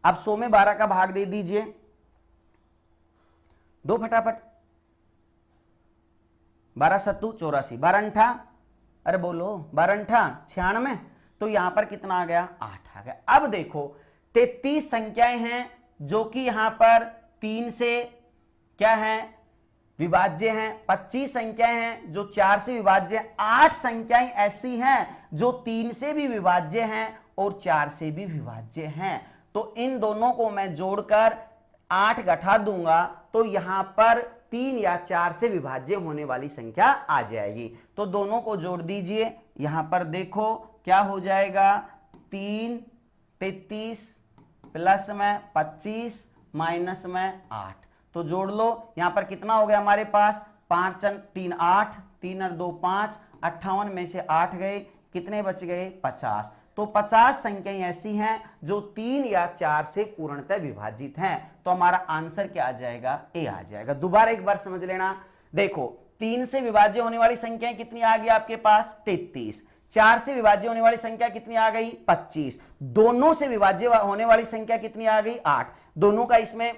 अब 100 में 12 का भाग दे दीजिए, दो फटाफट, 12 सत्तू 84, 12 अंठा, अरे बोलो 12 अंठा 96, तो यहां पर कितना आ गया 8 आ गया। अब देखो 33 संख्याएं हैं जो कि यहां पर 3 से क्या है विभाज्य हैं, 25 संख्याएं हैं जो 4 से विभाज्य हैं, 8 संख्याएं ऐसी हैं जो 3 से भी विभाज्य हैं और 4 से भी विभाज्य हैं। तो इन दोनों को मैं जोड़कर 8 घटा दूंगा तो यहां पर 3 या 4 से विभाज्य होने वाली संख्या आ जाएगी। तो दोनों को जोड़ दीजिए, यहां पर देखो क्या हो जाएगा 3 33 प्लस में 25 माइनस में 8, तो जोड़ लो, यहां पर कितना हो गया हमारे पास 5 3 8, 3 और 2 5, 58 में से 8 गए, कितने बच गए 50। तो 50 संख्याएं ऐसी हैं जो 3 या 4 से पूर्णतः विभाजित हैं। तो हमारा आंसर क्या आ जाएगा ए आ जाएगा। दोबारा एक बार समझ लेना, देखो 3 से विभाज्य होने वाली संख्याएं कितनी आ गई आपके पास 33, 4 से विभाज्य होने वाली संख्या कितनी आ गई 25, दोनों से विभाज्य होने वाली संख्या कितनी आ गई 8, दोनों का इसमें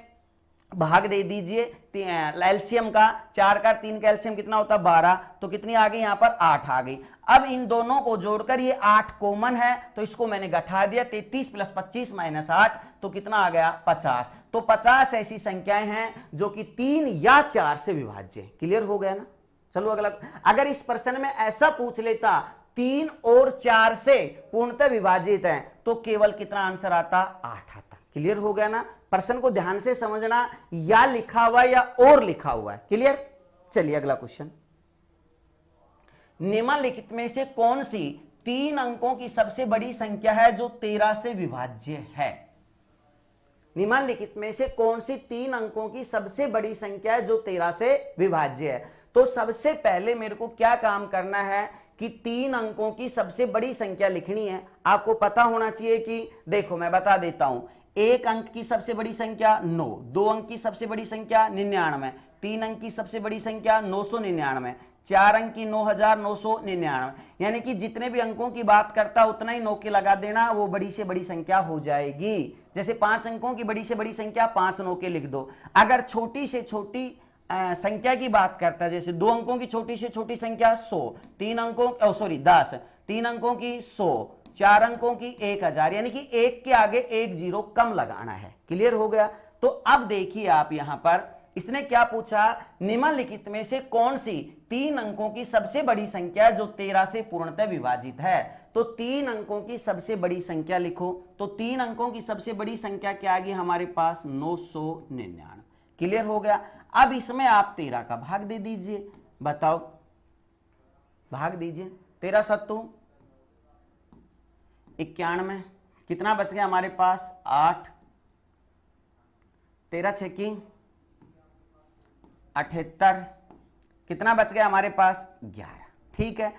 भाग दे दीजिए एलसीएम का, 4 का 3 का एलसीएम कितना होता है 12, तो कितनी आ गई यहां पर 8 आ गई। अब इन दोनों को जोड़कर ये 8 कॉमन है तो इसको मैंने घटा दिया, 33 प्लस 25 माइनस 8, तो कितना आ गया 50। तो 50 ऐसी संख्याएं हैं जो कि 3 या 4 से विभाज्य है। क्लियर हो गया ना। चलो अगला, अगर इस प्रश्न में ऐसा पूछ लेता 3 और 4 से पूर्णतः विभाजित है तो केवल कितना आंसर आता 8 आता। क्लियर हो गया ना। प्रश्न को ध्यान से समझना, या लिखा हुआ है या और लिखा हुआ है। क्लियर। चलिए अगला क्वेश्चन, निम्नलिखित में से कौन सी 3 अंकों की सबसे बड़ी संख्या है जो 13 से विभाज्य है। निम्नलिखित में से कौन सी 3 अंकों की सबसे बड़ी संख्या है जो 13 से विभाज्य है। तो सबसे पहले मेरे को क्या काम करना है कि 3 अंकों की सबसे बड़ी संख्या लिखनी है। आपको पता होना चाहिए कि देखो मैं बता देता हूं, 1 अंक की सबसे बड़ी संख्या 9, 2 अंक की सबसे बड़ी संख्या 99, 3 अंक की सबसे बड़ी संख्या 999, 4 अंक की 9999, यानी कि जितने भी अंकों की बात करता उतना ही 9 के लगा देना, वो बड़ी से बड़ी संख्या हो जाएगी। जैसे 5 अंकों की बड़ी से बड़ी संख्या 5 9 के लिख दो। अगर छोटी से छोटी संख्या की बात करता है, जैसे 2 अंकों की छोटी से छोटी संख्या 100, 3 अंकों 10, 3 अंकों की 100, 4 अंकों की 1000, यानी कि 1 के आगे 1 0 कम लगाना है। क्लियर हो गया। तो अब देखिए आप यहां पर इसने क्या पूछा, निम्नलिखित में से कौन सी 3 अंकों की सबसे बड़ी संख्या जो 13 से पूर्णतः विभाजित है। तो 3 अंकों की सबसे बड़ी संख्या लिखो। तो 3 अंकों की सबसे बड़ी संख्या क्या आ गई हमारे पास 999। क्लियर हो गया। अब इसमें आप 13 का भाग दे दीजिए, बताओ भाग दीजिए, 13 सत्तू 91, कितना बच गया हमारे पास 8, 13 छक्की 78, कितना बच गया हमारे पास 11। ठीक है।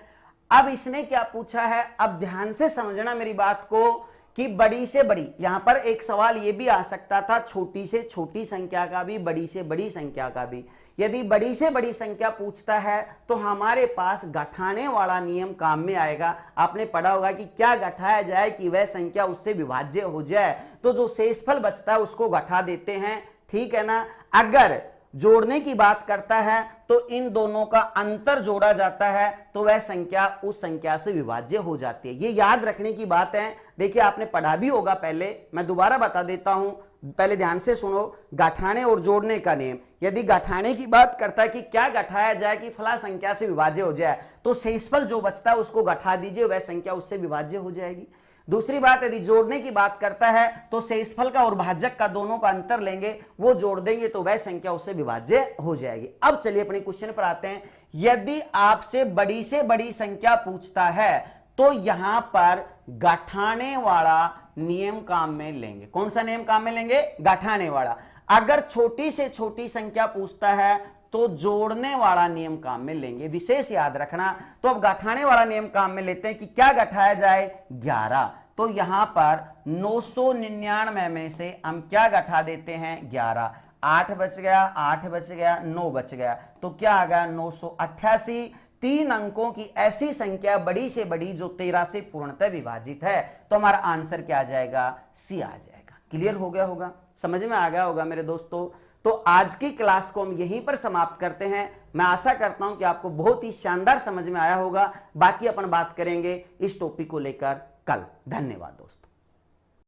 अब इसने क्या पूछा है, अब ध्यान से समझना मेरी बात को कि बड़ी से बड़ी, यहां पर एक सवाल यह भी आ सकता था छोटी से छोटी संख्या का भी, बड़ी से बड़ी संख्या का भी। यदि बड़ी से बड़ी संख्या पूछता है तो हमारे पास घटाने वाला नियम काम में आएगा। आपने पढ़ा होगा कि क्या घटाया जाए कि वह संख्या उससे विभाज्य हो जाए, तो जो शेषफल बचता है उसको घटा देते हैं। ठीक है ना। अगर जोड़ने की बात करता है तो इन दोनों का अंतर जोड़ा जाता है तो वह संख्या उस संख्या से विभाज्य हो जाती है। ये याद रखने की बात है। देखिए आपने पढ़ा भी होगा पहले, मैं दोबारा बता देता हूं। पहले ध्यान से सुनो, घटाने और जोड़ने का नियम, यदि घटाने की बात करता है कि क्या घटाया जाए कि फला संख्या से विभाज्य हो जाए, तो शेषफल जो बचता है उसको घटा दीजिए, वह संख्या उससे विभाज्य हो जाएगी। दूसरी बात, यदि जोड़ने की बात करता है तो शेषफल का और भाजक का दोनों का अंतर लेंगे, वो जोड़ देंगे तो वह संख्या उससे विभाज्य हो जाएगी। अब चलिए अपने क्वेश्चन पर आते हैं। यदि आपसे बड़ी से बड़ी संख्या पूछता है तो यहां पर घटाने वाला नियम काम में लेंगे। कौन सा नियम काम में लेंगे? घटाने वाला। अगर छोटी से छोटी संख्या पूछता है तो जोड़ने वाला नियम काम में लेंगे, विशेष याद रखना। तो अब घटाने वाला नियम काम में लेते हैं कि क्या घटाया जाए? 11। तो यहां पर 999 में से हम क्या घटा देते हैं? 11। 8 बच गया, 8 बच गया, 9 बच गया, तो क्या आ गया? 988। 3 अंकों की ऐसी संख्या बड़ी से बड़ी जो 13 से पूर्णतः विभाजित है। तो हमारा आंसर क्या आ जाएगा? सी आ जाएगा। क्लियर हो गया होगा, समझ में आ गया होगा मेरे दोस्तों। तो आज की क्लास को हम यहीं पर समाप्त करते हैं। मैं आशा करता हूं कि आपको बहुत ही शानदार समझ में आया होगा। बाकी अपन बात करेंगे इस टॉपिक को लेकर कल। धन्यवाद दोस्तों।